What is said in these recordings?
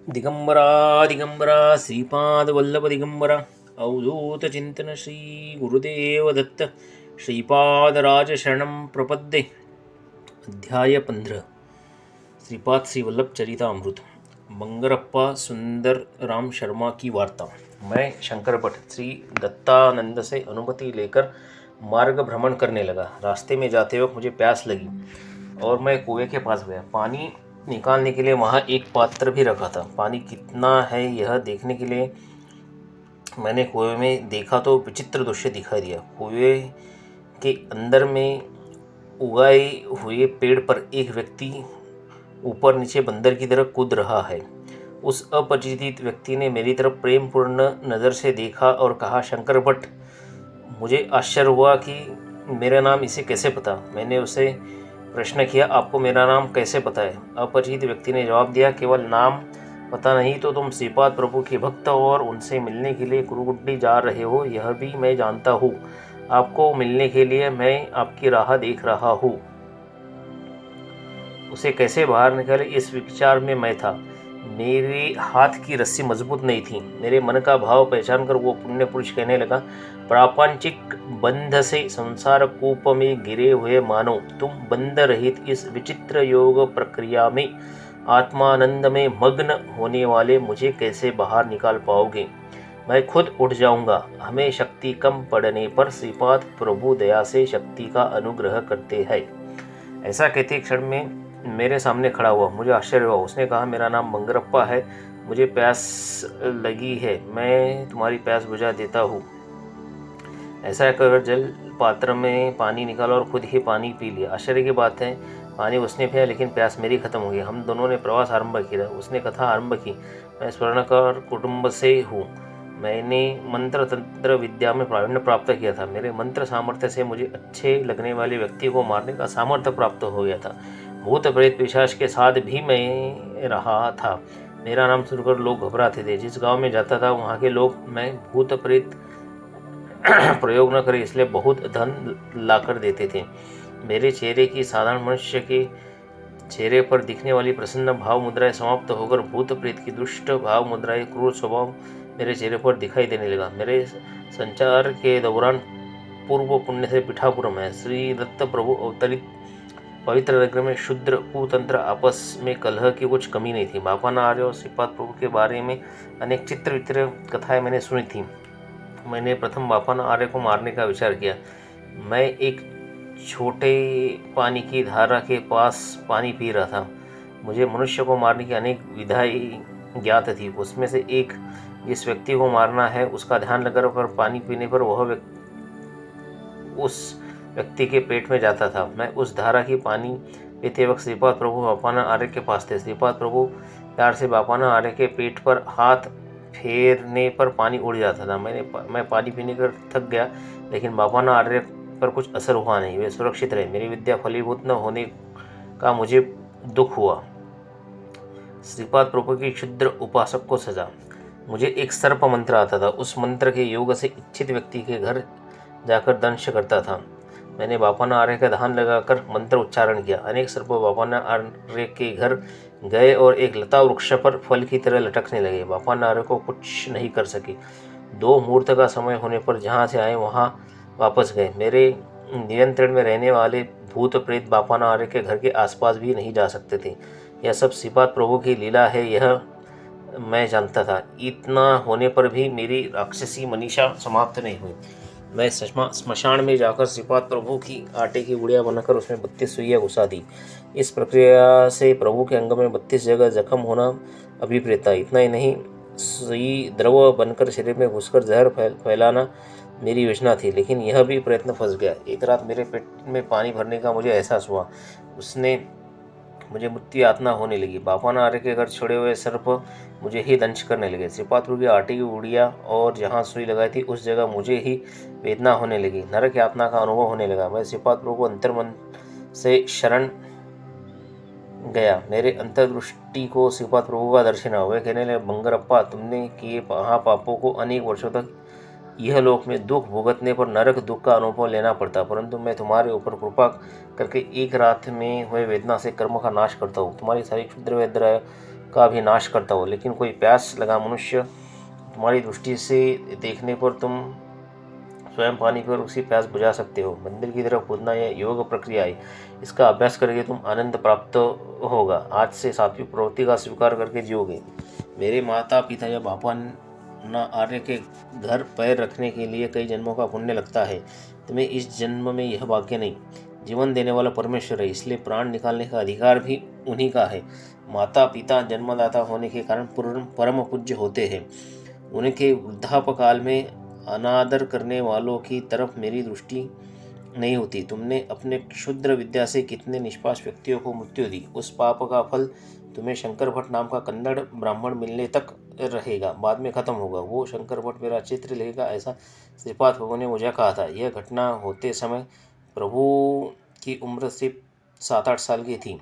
दिगंबरा दिगंबरा श्रीपादवल्लभ दिगंबरा अवधूत चिंतन श्री गुरुदेव दत्त श्रीपादराज शरणं प्रपद्ये। अध्याय 15 श्रीपाद श्री वल्लभ चरितामृत। बंगरप्पा सुंदर राम शर्मा की वार्ता। मैं शंकर भट्ट श्री दत्तानंद से अनुमति लेकर मार्ग भ्रमण करने लगा। रास्ते में जाते वक्त मुझे प्यास लगी और मैं कुएं के पास गया। पानी निकालने के लिए वहाँ एक पात्र भी रखा था। पानी कितना है यह देखने के लिए मैंने कुएं में देखा तो विचित्र दृश्य दिखाई दिया। कुएं के अंदर में उगाए हुए पेड़ पर एक व्यक्ति ऊपर नीचे बंदर की तरह कूद रहा है। उस अपरिचित व्यक्ति ने मेरी तरफ प्रेमपूर्ण नज़र से देखा और कहा, शंकर भट्ट। मुझे आश्चर्य हुआ कि मेरा नाम इसे कैसे पता। मैंने उसे प्रश्न किया, आपको मेरा नाम कैसे पता है? अपरिचित व्यक्ति ने जवाब दिया, केवल नाम पता नहीं तो तुम श्रीपाद प्रभु के भक्त हो और उनसे मिलने के लिए कुरुगुड्डी जा रहे हो, यह भी मैं जानता हूँ। आपको मिलने के लिए मैं आपकी राह देख रहा हूँ। उसे कैसे बाहर निकाले इस विचार में मैं था। मेरे हाथ की रस्सी मजबूत नहीं थी। मेरे मन का भाव पहचान कर वो पुण्य पुरुष कहने लगा, प्रापंचिक बंध से संसार कूप में गिरे हुए मानो तुम बंध रहित इस विचित्र योग प्रक्रिया में आत्मानंद में मग्न होने वाले मुझे कैसे बाहर निकाल पाओगे? मैं खुद उठ जाऊंगा। हमें शक्ति कम पड़ने पर श्रीपाद प्रभु दया से शक्ति का अनुग्रह करते हैं। ऐसा कहते क्षण में मेरे सामने खड़ा हुआ। मुझे आश्चर्य हुआ। उसने कहा, मेरा नाम बंगरप्पा है, मुझे प्यास लगी है, मैं तुम्हारी प्यास बुझा देता हूँ। ऐसा कहकर जल पात्र में पानी निकाला और खुद ही पानी पी लिया। आश्चर्य की बात है, पानी उसने पिया लेकिन प्यास मेरी खत्म हो गई। हम दोनों ने प्रवास आरंभ किया। उसने कथा आरंभ की, मैं स्वर्णकार कुटुंब से हूँ। मैंने मंत्र तंत्र विद्या में प्रावीण्य प्राप्त किया था। मेरे मंत्र सामर्थ्य से मुझे अच्छे लगने वाले व्यक्ति को मारने का सामर्थ्य प्राप्त हो गया था। भूत प्रेत पिशाच के साथ भी मैं रहा था। मेरा नाम सुनकर लोग घबराते थे। जिस गांव में जाता था वहाँ के लोग मैं भूत प्रेत प्रयोग न करे इसलिए बहुत धन लाकर देते थे। मेरे चेहरे की साधारण मनुष्य के चेहरे पर दिखने वाली प्रसन्न भाव मुद्राएं समाप्त होकर भूत प्रेत की दुष्ट भाव मुद्राएं, क्रूर स्वभाव मेरे चेहरे पर दिखाई देने लगा। मेरे संचार के दौरान पूर्व पुण्य से पिठापुर में श्री दत्त प्रभु अवतरित पवित्र नगर में शूद्र कुतंत्र आपस में कलह की कुछ कमी नहीं थी। बापाना आर्य और श्रीपाद प्रभु के बारे में अनेक चित्र विचित्र कथाएं मैंने सुनी थी। मैंने प्रथम बापाना आर्य को मारने का विचार किया। मैं एक छोटे पानी की धारा के पास पानी पी रहा था। मुझे मनुष्य को मारने की अनेक विधाएं ज्ञात थी। उसमें से एक, जिस व्यक्ति को मारना है उसका ध्यान लगाकर पानी पीने पर वह उस व्यक्ति के पेट में जाता था। मैं उस धारा की पानी पीते वक्त श्रीपाद प्रभु बापाना आर्य के पास थे। श्रीपाद प्रभु प्यार से बापाना आर्य के पेट पर हाथ फेरने पर पानी उड़ जाता था। मैं पानी पीने कर थक गया लेकिन बापाना आर्य पर कुछ असर हुआ नहीं। वे सुरक्षित रहे। मेरी विद्या फलीभूत न होने का मुझे दुख हुआ। श्रीपाद प्रभु की क्षुद्र उपासक को सजा। मुझे एक सर्प मंत्र आता था। उस मंत्र के योग से इच्छित व्यक्ति के घर जाकर दंश करता था। मैंने बापाना आर्य का ध्यान लगाकर मंत्र उच्चारण किया। अनेक सर्प बापाना आर्य के घर गए और एक लता वृक्ष पर फल की तरह लटकने लगे। बापाना आर्य को कुछ नहीं कर सके। 2 मुहूर्त का समय होने पर जहाँ से आए वहाँ वापस गए। मेरे नियंत्रण में रहने वाले भूत प्रेत बापाना आर्य के घर के आसपास भी नहीं जा सकते थे। यह सब श्रीपाद प्रभु की लीला है, यह मैं जानता था। इतना होने पर भी मेरी राक्षसी मनीषा समाप्त नहीं हुई। मैं स्मशान में जाकर श्रीपाद प्रभु की आटे की गुड़िया बनाकर उसमें 32 सुइयां घुसा दी। इस प्रक्रिया से प्रभु के अंग में 32 जगह जख्म होना अभिप्रेत था। इतना ही नहीं, सुई द्रव बनकर शरीर में घुसकर जहर फैलाना मेरी योजना थी, लेकिन यह भी प्रयत्न फंस गया। एक रात मेरे पेट में पानी भरने का मुझे एहसास हुआ। उसने मुझे मृत्यु यातना होने लगी। बापाना आर्य के घर छोड़े हुए सर्प मुझे ही दंश करने लगे। श्रीपाद प्रभु की आटे की गुड़िया और जहाँ सुई लगाई थी उस जगह मुझे ही वेदना होने लगी। नरक यातना का अनुभव होने लगा। मैं श्रीपाद प्रभु को अंतर्मन से शरण गया। मेरे अंतर्दृष्टि को श्रीपाद प्रभु का दर्शन हुआ। वे कहने लगे, बंगरप्पा, तुमने किए महापापों को अनेक वर्षों तक यह लोक में दुख भुगतने पर नरक दुख का अनुभव लेना पड़ता, परंतु मैं तुम्हारे ऊपर कृपा करके एक रात में हुए वेदना से कर्म का नाश करता हूँ। तुम्हारी सारी क्षुद्र वेदना का भी नाश करता हो। लेकिन कोई प्यास लगा मनुष्य तुम्हारी दृष्टि से देखने पर तुम स्वयं पानी पर उसी प्यास बुझा सकते हो। मंदिर की तरफ कूदना यह योग प्रक्रिया है, इसका अभ्यास करके तुम आनंद प्राप्त होगा। आज से सात्विक प्रवृत्ति का स्वीकार करके जियोगे। मेरे माता पिता या बापा न आर्य के घर पैर रखने के लिए कई जन्मों का पुण्य लगता है। तुम्हें इस जन्म में यह भाग्य नहीं। जीवन देने वाला परमेश्वर है, इसलिए प्राण निकालने का अधिकार भी उन्हीं का है। माता पिता जन्मदाता होने के कारण परम पूज्य होते हैं। उनके वृद्धापकाल में अनादर करने वालों की तरफ मेरी दृष्टि नहीं होती। तुमने अपने क्षुद्र विद्या से कितने निष्पाप व्यक्तियों को मृत्यु दी। उस पाप का फल तुम्हें शंकर भट्ट नाम का कन्नड़ ब्राह्मण मिलने तक रहेगा, बाद में खत्म होगा। वो शंकर भट्ट मेरा चित्र लेगा, ऐसा श्रीपाद प्रभु ने मुझे कहा था। यह घटना होते समय प्रभु की उम्र सिर्फ 7-8 साल की थी।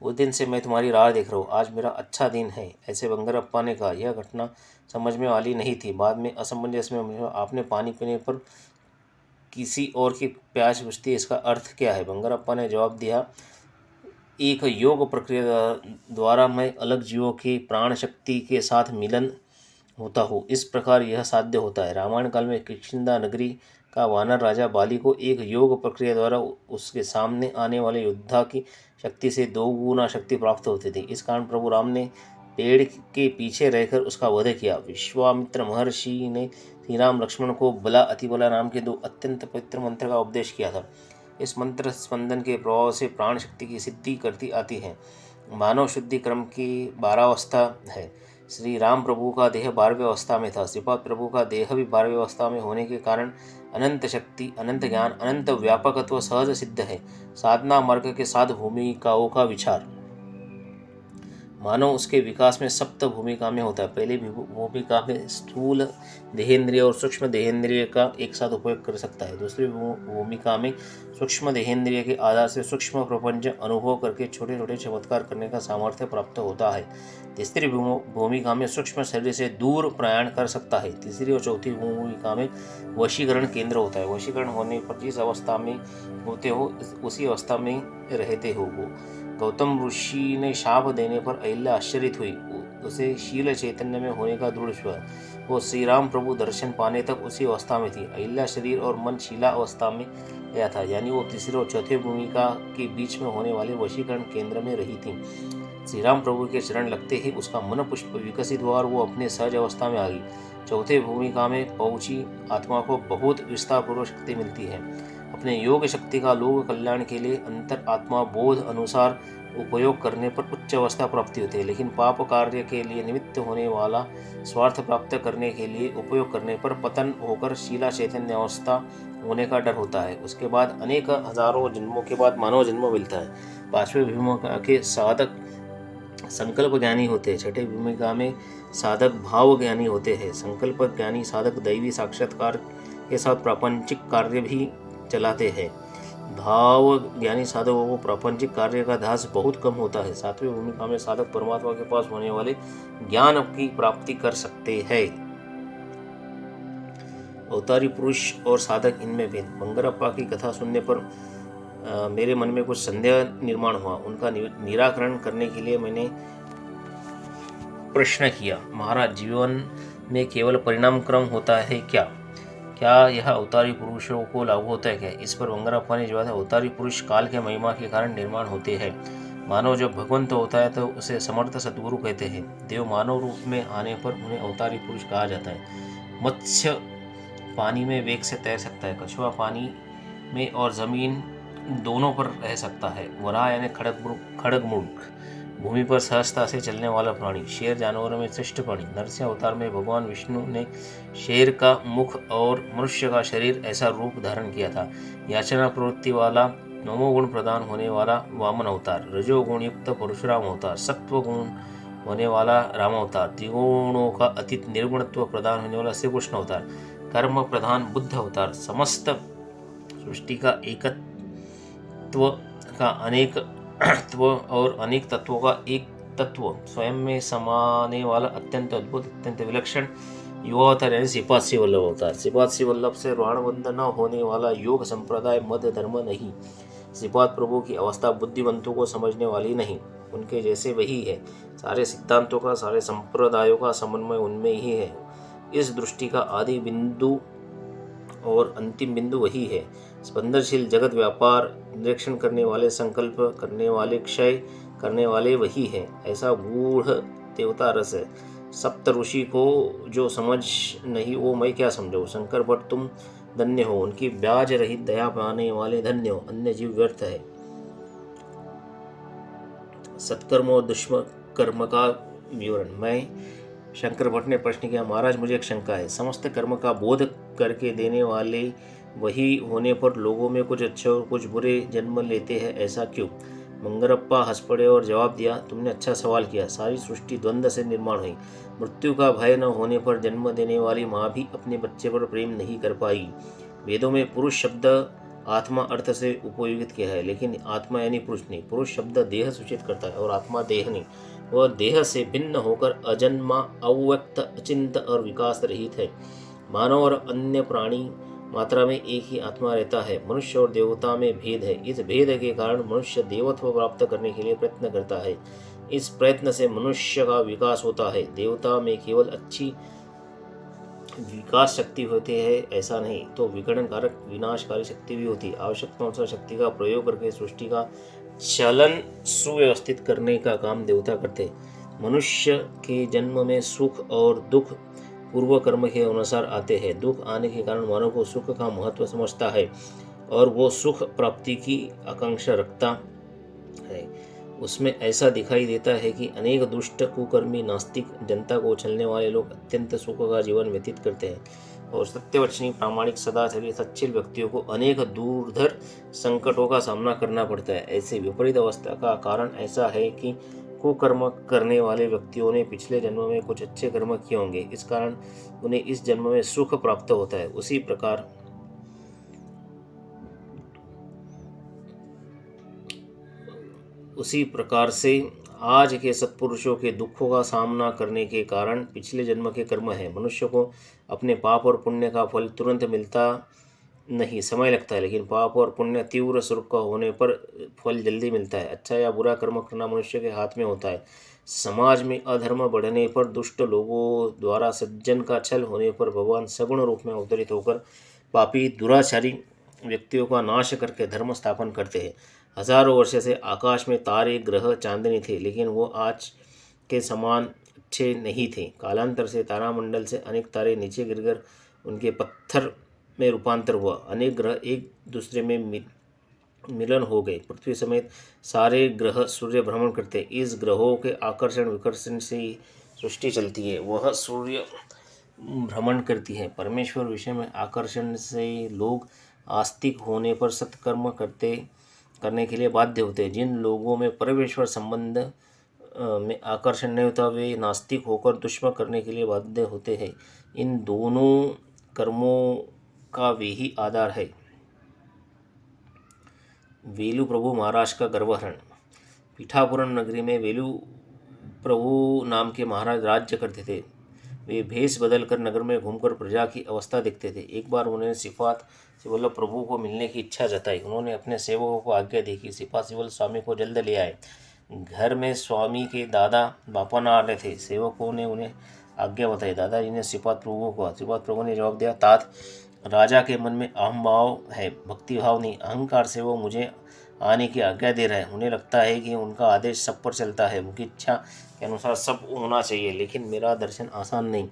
उस दिन से मैं तुम्हारी राह देख रहा हूँ। आज मेरा अच्छा दिन है, ऐसे बंगरप्पा ने कहा। यह घटना समझ में वाली नहीं थी। बाद में असमंजस में आपने पानी पीने पर किसी और की प्यास बुझती है, इसका अर्थ क्या है? बंगरप्पा ने जवाब दिया, एक योग प्रक्रिया द्वारा मैं अलग जीवों की प्राण शक्ति के साथ मिलन होता हूँ। इस प्रकार यह साध्य होता है। रामायण काल में किष्किंधा नगरी का वानर राजा बाली को एक योग प्रक्रिया द्वारा उसके सामने आने वाले योद्धा की शक्ति से 2 गुना शक्ति प्राप्त होती थी। इस कारण प्रभु राम ने पेड़ के पीछे रहकर उसका वध किया। विश्वामित्र महर्षि ने श्री राम लक्ष्मण को बला अतिबला नाम के 2 अत्यंत पवित्र मंत्र का उपदेश किया था। इस मंत्र स्पंदन के प्रभाव से प्राण शक्ति की सिद्धि करती आती है। मानव शुद्धि क्रम की 12 अवस्था है। श्री राम प्रभु का देह 12वीं अवस्था में था। श्रीपाद प्रभु का देह भी 12वीं अवस्था में होने के कारण अनंत शक्ति, अनंत ज्ञान, अनंत व्यापकत्व सहज सिद्ध है। साधना मार्ग के 7 भूमिकाओं का विचार। मानव उसके विकास में सप्त भूमिका में होता है। पहली भूमिका में स्थूल देहेंद्रिय और सूक्ष्म देहेंद्रिय का एक साथ उपयोग कर सकता है। दूसरी भूमिका में सूक्ष्म देहेंद्रिय के आधार से सूक्ष्म प्रपंच अनुभव करके छोटे छोटे चमत्कार करने का सामर्थ्य प्राप्त होता है। तीसरी भूमिका में सूक्ष्म शरीर से दूर प्रयाण कर सकता है। तीसरी और चौथी भूमिका में वशीकरण केंद्र होता है। वशीकरण होने पर जिस अवस्था में होते हो उसी अवस्था में रहते हो। वो गौतम ऋषि ने शाप देने पर अहिल्या आश्चर्यित हुई। उसे शील चैतन्य में होने का दृढ़ विश्वास। वो श्री राम प्रभु दर्शन पाने तक उसी अवस्था में थी। अहिल्या शरीर और मन शीला अवस्था में गया था, यानी वो तीसरे और चौथे भूमिका के बीच में होने वाले वशीकरण केंद्र में रही थी। श्री राम प्रभु के चरण लगते ही उसका मन पुष्प विकसित हुआ और वो अपने सहज अवस्था में आ गई। चौथे भूमिका में पहुंची आत्मा को बहुत विस्तारपूर्वक शक्ति मिलती है। अपने योग शक्ति का लोक कल्याण के लिए अंतर आत्मा बोध अनुसार उपयोग करने पर उच्च अवस्था प्राप्ति होती है। लेकिन पाप कार्य के लिए निमित्त होने वाला स्वार्थ प्राप्त करने के लिए उपयोग करने पर पतन होकर शीला चैतन्य अवस्था होने का डर होता है। उसके बाद अनेक हजारों जन्मों के बाद मानव जन्म मिलता है। 5वें भूमिका के साधक संकल्प ज्ञानी होते हैं। 6ठे भूमिका में साधक भाव ज्ञानी होते हैं। संकल्प ज्ञानी साधक दैवी साक्षात्कार के साथ प्रापंचिक कार्य भी चलाते हैं। भाव ज्ञानी साधकों को प्रापंचिक कार्य का ध्यास बहुत कम होता है। 7वीं भूमिका में साधक परमात्मा के पास होने वाले ज्ञान की प्राप्ति कर सकते हैं। अवतारी पुरुष और साधक इनमें भेद। बंगरप्पा की कथा सुनने पर मेरे मन में कुछ संदेह निर्माण हुआ। उनका निराकरण करने के लिए मैंने प्रश्न किया, महाराज जीवन में केवल परिणाम क्रम होता है क्या? क्या यह अवतारी पुरुषों को लागू होता है क्या? इस पर बंगरप्पा ने जवाब दिया, अवतारी पुरुष काल के महिमा के कारण निर्माण होते हैं। मानव जब भगवंत होता है तो उसे समर्थ सद्गुरु कहते हैं। देव मानव रूप में आने पर उन्हें अवतारी पुरुष कहा जाता है। मत्स्य पानी में वेग से तैर सकता है। कछुआ पानी में और जमीन दोनों पर रह सकता है। वराह यानी खड़गमृग भूमि पर सहजता से चलने वाला प्राणी। शेर जानवरों में श्रेष्ठ प्राणी। नरसिंह अवतार में भगवान विष्णु ने शेर का मुख और मनुष्य का शरीर ऐसा रूप धारण किया था। याचना प्रवृत्ति वाला 9 गुण प्रदान होने वाला वामन अवतार। रजोगुण युक्त परशुराम अवतार। सत्व गुण होने वाला राम अवतार। त्रिगुणों का अतीत निर्गुणत्व प्रदान होने वाला श्री कृष्ण अवतार। कर्म प्रधान बुद्ध अवतार। समस्त सृष्टि का एकत्व का अनेक तत्व और अनेक तत्वों का एक तत्व स्वयं में समाने वाला अत्यंत अद्भुत, अत्यंत विलक्षण युवा अवतार यानी श्रीपाद श्री वल्लभ अवतार। श्रीपाद श्री वल्लभ से ऋणबद्ध न होने वाला योग संप्रदाय मध्य धर्म नहीं। श्रीपाद प्रभु की अवस्था बुद्धिवंतों को समझने वाली नहीं। उनके जैसे वही है। सारे सिद्धांतों का, सारे संप्रदायों का समन्वय उनमें ही है। इस दृष्टि का आदि बिंदु और अंतिम बिंदु वही है। स्पंदनशील जगत व्यापार निरीक्षण करने वाले, संकल्प करने वाले, क्षय करने वाले वही है। ऐसा गूढ़ देवता रस है। सप्त ऋषि को जो समझ नहीं वो मैं क्या समझाऊं। शंकर भट्ट तुम धन्य हो, उनकी ब्याज रहित दया पाने वाले धन्य हो, अन्य जीव व्यर्थ है। सत्कर्म और दुष्कर्म का विवरण। मैं शंकर भट्ट ने प्रश्न किया, महाराज मुझे एक शंका है। समस्त कर्म का बोध करके देने वाले वही होने पर लोगों में कुछ अच्छे और कुछ बुरे जन्म लेते हैं, ऐसा क्यों? मंगरप्पा हंस पड़े और जवाब दिया, तुमने अच्छा सवाल किया। सारी सृष्टि द्वंद्व से निर्माण हुई। मृत्यु का भय न होने पर जन्म देने वाली माँ भी अपने बच्चे पर प्रेम नहीं कर पाई। वेदों में पुरुष शब्द आत्मा अर्थ से उपयोगित किया है, लेकिन आत्मा यानी पुरुष नहीं। पुरुष शब्द देह सूचित करता है और आत्मा देह नहीं। वह देह से भिन्न होकर अजन्मा, अव्यक्त, अचिंत और विकास रहित है। मानव और अन्य प्राणी मात्रा में एक ही आत्मा रहता है। मनुष्य और देवता में भेद है। इस भेद के कारण मनुष्य देवत्व प्राप्त करने के लिए प्रयत्न करता है। इस प्रयत्न से मनुष्य का विकास होता है। देवता में केवल अच्छी विकास शक्ति होती है ऐसा नहीं, तो विघटन कारक विनाशकारी शक्ति भी होती है। आवश्यकता अनुसार शक्ति का प्रयोग करके सृष्टि का चलन सुव्यवस्थित करने का काम देवता करते हैं। मनुष्य के जन्म में सुख और दुख पूर्व कर्म के अनुसार आते हैं। दुख आने के कारण मानव को सुख का महत्व समझता है और वो सुख प्राप्ति की आकांक्षा रखता है। उसमें ऐसा दिखाई देता है कि अनेक दुष्ट, कुकर्मी, नास्तिक, जनता को उछलने वाले लोग अत्यंत सुख का जीवन व्यतीत करते हैं और सत्यवचनी, प्रामाणिक, सदाचारी, सच्चिल व्यक्तियों को अनेक दूरधर संकटों का सामना करना पड़ता है। ऐसे विपरीत अवस्था का कारण ऐसा है कि कुकर्म करने वाले व्यक्तियों ने पिछले जन्म में कुछ अच्छे कर्म किए होंगे, इस कारण उन्हें इस जन्म में सुख प्राप्त होता है। उसी प्रकार से आज के सत्पुरुषों के दुखों का सामना करने के कारण पिछले जन्म के कर्म है। मनुष्य को अपने पाप और पुण्य का फल तुरंत मिलता नहीं, समय लगता है, लेकिन पाप और पुण्य तीव्र स्वरूप का होने पर फल जल्दी मिलता है। अच्छा या बुरा कर्म करना मनुष्य के हाथ में होता है। समाज में अधर्म बढ़ने पर, दुष्ट लोगों द्वारा सज्जन का छल होने पर भगवान सगुण रूप में अवतरित होकर पापी, दुराचारी व्यक्तियों का नाश करके धर्म स्थापन करते हैं। हजारों वर्ष से आकाश में तारे, ग्रह, चांदनी थे, लेकिन वो आज के समान अच्छे नहीं थे। कालांतर से तारामंडल से अनेक तारे नीचे गिरकर उनके पत्थर में रूपांतर हुआ। अनेक ग्रह एक दूसरे में मिलन हो गए। पृथ्वी समेत सारे ग्रह सूर्य भ्रमण करते। इस ग्रहों के आकर्षण विकर्षण से सृष्टि चलती है। वह सूर्य भ्रमण करती है। परमेश्वर विषय में आकर्षण से लोग आस्तिक होने पर सत्कर्म करने के लिए बाध्य होते हैं। जिन लोगों में परमेश्वर संबंध में आकर्षण नहीं होता वे नास्तिक होकर दुष्कर्म करने के लिए बाध्य होते हैं। इन दोनों कर्मों का वे ही आधार है। वेलु प्रभु महाराज का गर्वहरण। पीठापुरम नगरी में वेलु प्रभु नाम के महाराज राज्य करते थे। वे भेष बदलकर नगर में घूमकर प्रजा की अवस्था देखते थे। एक बार उन्होंने सिफात सिवल्लभ प्रभु को मिलने की इच्छा जताई। उन्होंने अपने सेवकों को आज्ञा दी कि सिफात सिवल्लभ स्वामी को जल्द ले आए। घर में स्वामी के दादा बापन आ रहे थे। सेवकों ने उन्हें आज्ञा बताई। दादाजी ने सिफात प्रभु को कहा। सिफात प्रभु ने जवाब दिया, तात, राजा के मन में अहम भाव है, भक्ति भाव नहीं। अहंकार से वो मुझे आने की आज्ञा दे रहे हैं। उन्हें लगता है कि उनका आदेश सब पर चलता है, उनकी इच्छा के अनुसार सब होना चाहिए, लेकिन मेरा दर्शन आसान नहीं,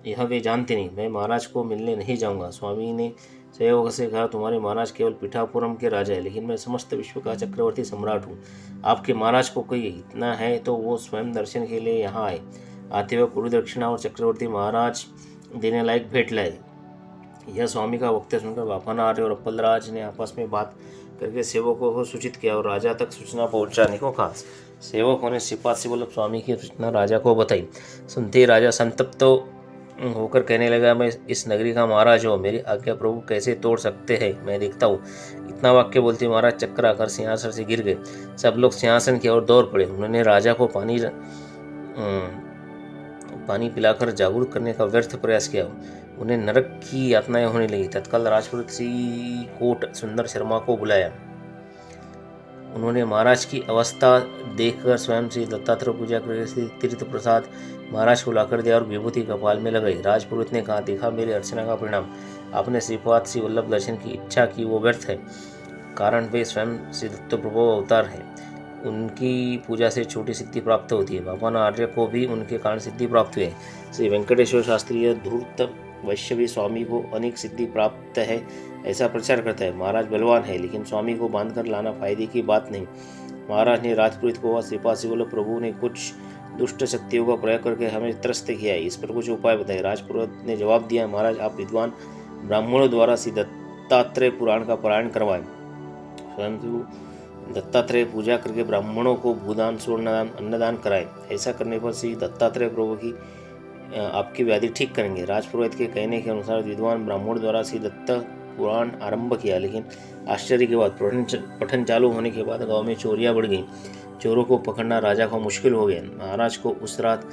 यह वे जानते नहीं। मैं महाराज को मिलने नहीं जाऊंगा। स्वामी ने सेवक से कहा, तुम्हारे महाराज केवल पीठापुरम के राजा है, लेकिन मैं समस्त विश्व का चक्रवर्ती सम्राट हूँ। आपके महाराज को कोई इतना है तो वो स्वयं दर्शन के लिए यहाँ आए। आते हुए पूरी दक्षिणा और चक्रवर्ती महाराज देने लायक भेंट लाए। यह स्वामी का वक्तव्य सुनकर बापनार्य और अप्पलराज ने आपस में बात करके सेवकों को सूचित किया और राजा तक सूचना पहुंचाने को कहा। सेवकों ने सिफात सिवल्लभ स्वामी की सूचना राजा को बताई। सुनते ही राजा संतप्त होकर कहने लगा, मैं इस नगरी का महाराज हूँ, मेरी आज्ञा प्रभु कैसे तोड़ सकते हैं, मैं देखता हूँ। इतना वाक्य बोलते महाराज चक्कर आकर सिंहासन से गिर गए। सब लोग सिंहासन की ओर दौड़ पड़े। उन्होंने राजा को पानी पिलाकर जागरूक करने का व्यर्थ प्रयास किया। उन्हें नरक की यातनाएं होने लगी। तत्काल राजपुरोहित श्री कोट सुंदर शर्मा को बुलाया। उन्होंने महाराज की अवस्था देखकर स्वयं श्री दत्तात्रेय पूजा करके श्री तीर्थ प्रसाद महाराज को लाकर दिया और विभूति कपाल में लगाई। राजपुरोहित ने कहा, देखा मेरी अर्चना का परिणाम, आपने श्रीपाद श्री वल्लभ दर्शन की इच्छा की वो व्यर्थ है, कारण वे स्वयं श्री दत्त प्रभु अवतार हैं। उनकी पूजा से छोटी सिद्धि प्राप्त होती है। भगवान आर्य को भी उनके कारण सिद्धि प्राप्त हुई है। श्री वेंकटेश्वर शास्त्री धूर्त वैष्णवी स्वामी को अनेक सिद्धि प्राप्त है ऐसा प्रचार करता है। महाराज बलवान है, लेकिन स्वामी को बांधकर लाना फायदे की बात नहीं। महाराज ने राजपुरोहित को, श्रीपाद श्री वल्लभ प्रभु ने कुछ दुष्ट शक्तियों का प्रयोग करके हमें त्रस्त किया है, इस पर कुछ उपाय बताए। राजपुरोहित ने जवाब दिया, महाराज आप विद्वान ब्राह्मणों द्वारा श्री दत्तात्रेय पुराण का पारायण करवाएं। स्वयं दत्तात्रेय पूजा करके ब्राह्मणों को भूदान, स्वर्णदान, अन्नदान कराए। ऐसा करने पर श्री दत्तात्रेय प्रभु की आपकी व्याधि ठीक करेंगे। राजपुरोहित के कहने के अनुसार विद्वान ब्राह्मण द्वारा श्री दत्त पुराण आरंभ किया, लेकिन आश्चर्य की बात, पठन चालू होने के बाद गांव में चोरियां बढ़ गईं। चोरों को पकड़ना राजा को मुश्किल हो गया। महाराज को उस रात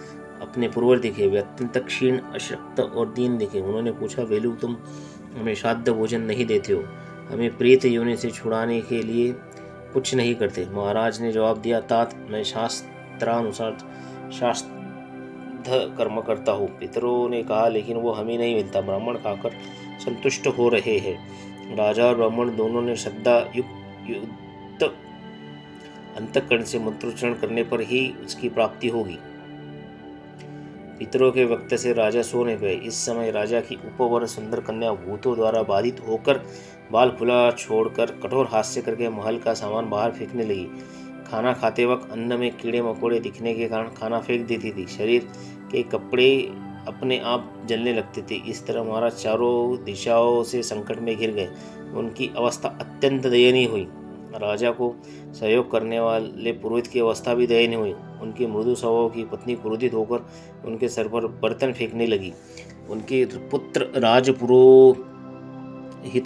अपने पुरवर दिखे, वे अत्यंत क्षीण, अशक्त और दीन दिखे। उन्होंने पूछा, वेलू तुम हमें श्राद्ध भोजन नहीं देते हो, हमें प्रेत योनि से छुड़ाने के लिए कुछ नहीं करते। महाराज ने जवाब दिया, तात मैं शास्त्रानुसार श्राद्ध कर्म करता हूँ। पितरों ने कहा, लेकिन वो हमें नहीं मिलता, ब्राह्मण खाकर संतुष्ट हो रहे हैं। राजा और ब्राह्मण दोनों ने श्रद्धा युक्त अंतःकरण से मंत्रोच्चारण करने पर ही उसकी प्राप्ति होगी। पितरों के वक्त से राजा सोने गए। इस समय राजा की उपवर सुंदर कन्या भूतों द्वारा बाधित होकर बाल खुला छोड़कर कठोर हास्य करके महल का सामान बाहर फेंकने लगी। खाना खाते वक्त अन्न में कीड़े मकोड़े दिखने के कारण खाना फेंक देती थी। शरीर के कपड़े अपने आप जलने लगते थे। इस तरह महाराज चारों दिशाओं से संकट में घिर गए। उनकी अवस्था अत्यंत दयनीय हुई। राजा को सहयोग करने वाले पुरोहित की अवस्था भी दयनीय हुई। उनकी मृदु स्वभाव की पत्नी क्रोधित होकर उनके सर पर बर्तन फेंकने लगी। उनके पुत्र राजपुरोहित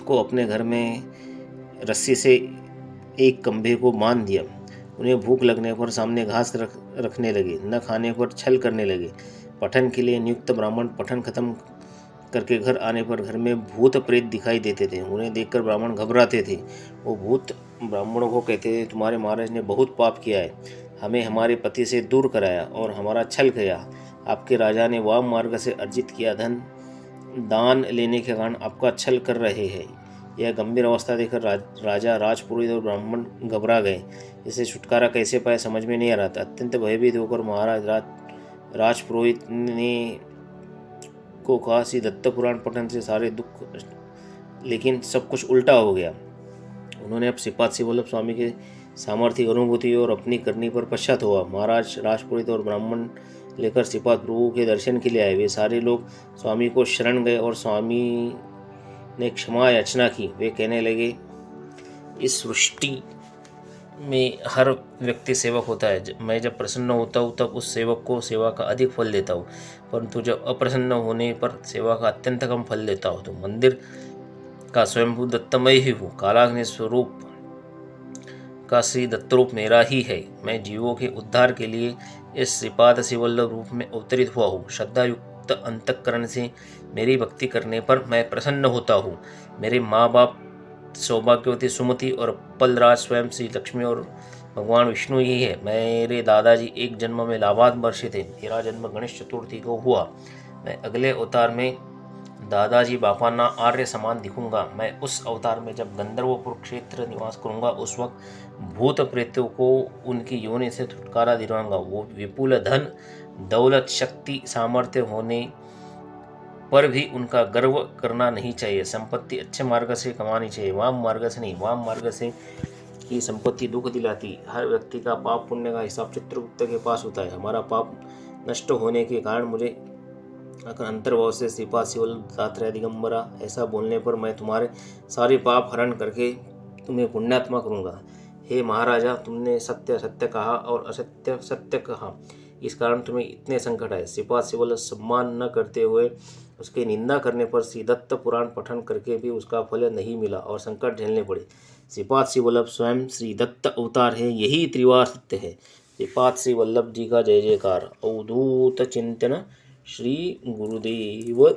को अपने घर में रस्सी से एक खंभे को बांध दिया। उन्हें भूख लगने पर सामने घास रखने लगे, न खाने पर छल करने लगे। पठन के लिए नियुक्त ब्राह्मण पठन खत्म करके घर आने पर घर में भूत प्रेत दिखाई देते थे। उन्हें देखकर ब्राह्मण घबराते थे। वो भूत ब्राह्मणों को कहते थे, तुम्हारे महाराज ने बहुत पाप किया है, हमें हमारे पति से दूर कराया और हमारा छल किया। आपके राजा ने वाम मार्ग से अर्जित किया धन दान लेने के कारण आपका छल कर रहे हैं। यह गंभीर अवस्था देखकर राजा, राजपुरोहित और ब्राह्मण घबरा गए। इसे छुटकारा कैसे पाए समझ में नहीं आ रहा था। अत्यंत भयभीत होकर महाराज राजपुरोहित ने को कहा, श्री दत्त पुराण पठन से सारे दुख, लेकिन सब कुछ उल्टा हो गया। उन्होंने अब श्रीपाद श्री वल्लभ स्वामी के सामर्थ्य अनुभूति और अपनी करनी पर पश्चात हुआ। महाराज राजपुरोहित और ब्राह्मण लेकर श्रीपाद प्रभु के दर्शन के लिए आए। वे सारे लोग स्वामी को शरण गए और स्वामी ने क्षमा याचना की। वे कहने लगे, इस सृष्टि में हर व्यक्ति सेवक होता है। मैं जब प्रसन्न होता हूँ तब उस सेवक को सेवा का अधिक फल देता हूँ, परंतु जब अप्रसन्न होने पर सेवा का अत्यंत कम फल देता हूँ। तो मंदिर का स्वयंभू दत्तमय ही हूँ। कालाग्नि स्वरूप का श्री दत्तरूप मेरा ही है। मैं जीवों के उद्धार के लिए इस श्रीपाद श्री वल्लभ रूप में अवतरित हुआ हूँ। श्रद्धा युक्त अंतःकरण से मेरी भक्ति करने पर मैं प्रसन्न होता हूँ। मेरे माँ बाप सौभाग्यवती सुमति और पलराज स्वयं श्री लक्ष्मी और भगवान विष्णु ही है। मेरे दादाजी एक जन्म में लाभाद वर्षे थे। मेरा जन्म गणेश चतुर्थी को हुआ। मैं अगले अवतार में दादाजी बापाना आर्य समान दिखूंगा। मैं उस अवतार में जब गंधर्वपुर क्षेत्र निवास करूंगा, उस वक्त भूत प्रेतों को उनकी योनि से छुटकारा दिलवाऊंगा। वो विपुल धन दौलत शक्ति सामर्थ्य होने पर भी उनका गर्व करना नहीं चाहिए। संपत्ति अच्छे मार्ग से कमानी चाहिए, वाम मार्ग से नहीं। वाम मार्ग से की संपत्ति दुख दिलाती। हर व्यक्ति का पाप पुण्य का हिसाब चित्रगुप्त के पास होता है। हमारा पाप नष्ट होने के कारण मुझे अंतर्भाव से श्रीपाद श्री वल्लभ दत्तात्रेय दिगंबरा ऐसा बोलने पर मैं तुम्हारे सारे पाप हरण करके तुम्हें पुण्यात्मा करूँगा। हे महाराजा, तुमने सत्य सत्य कहा और असत्य सत्य कहा, इस कारण तुम्हें इतने संकट आए। श्रीपाद श्री वल्लभ सम्मान न करते हुए उसकी निंदा करने पर श्री दत्त पुराण पठन करके भी उसका फल नहीं मिला और संकट झेलने पड़े। श्रीपाद श्री वल्लभ स्वयं श्री दत्त अवतार है, यही त्रिवार सत्य है। श्रीपाद श्री वल्लभ जी का जय जयकार। अवधूत चिंतन श्री गुरुदेव